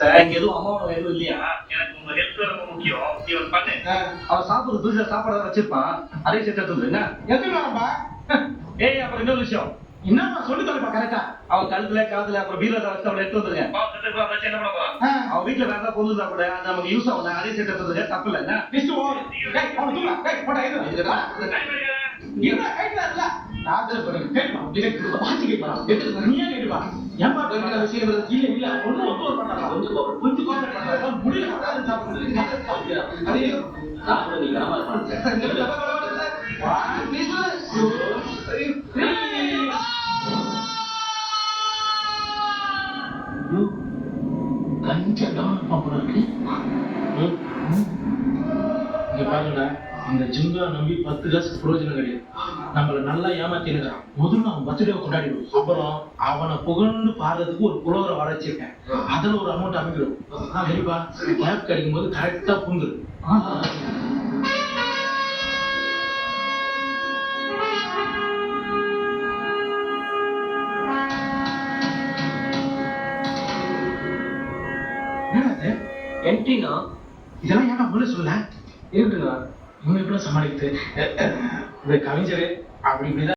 எனக்கு எதுவும் அம்மாவோட எதுவும் இல்லையா? எனக்கு உங்க ஹெல்ப் ரொம்ப முக்கியம். நீ ஒண்ணு பண்ணு. அவன் சாப்பிடுறது புதுசா சாப்பாடு வச்சிருப்பான். அதையும் சேர்த்து எடுத்து என்ன? எத்தனை நேரம்பா? ஏய் அப்புறம் இன்னொரு விஷயம். என்னப்பா சொல்லி தரப்பா கரெக்டா? அவன் கழுத்துல காதுல அப்புறம் பீரோல வச்சு அவளை எடுத்து வந்துருங்க. என்ன பண்ண போறான்? அவன் வீட்டுல வேற ஏதாவது பொருள் சாப்பிட அது நமக்கு யூஸ் ஆகல. அதையும் சேர்த்து எடுத்து வந்துருங்க. தப்பு இல்ல என்ன? List over. டேய் அவன தூக்குடா. டேய் போடா இது. என்ன கைட்ல காதல் பண்ணு. கேட்பா. டிரெக்ட் பாத்து கேட்பா. எடுத்து நீயே கேட்பா. ஏன்பா இந்த விஷயம் இல்ல ஒண்ணு ஒத்து பண்ணலாம். கொஞ்சம் கோஆபரேட் பண்ணா முடியல அதாவது சாப்பிடுறது. அதே சாப்பிடுறது நீங்க நாம பண்ணு. இந்த ஜிங்கா நம்பி 10 காசு பிரயோஜனம் கிடையாது. நம்மள நல்லா ஏமாத்தினுக்கிறான். முதல்ல அவன் பர்த்டே கொண்டாடிடுவோம். அப்புறம் அவனை புகழ்ந்து பாடுறதுக்கு ஒரு புலவரை வர வச்சிருக்கேன். அதுல ஒரு அமௌண்ட் அமைக்கிறோம். சரிப்பா கேப் கிடைக்கும் போது கரெக்டா புங்குது. என்ட்ரினா இதெல்லாம் ஏன்னா முன்ன சொல்ல இருக்குண்ணா. இவங்க எப்படி சமாளிக்குது? இந்த கவிஞர் அப்படி இப்படிதான்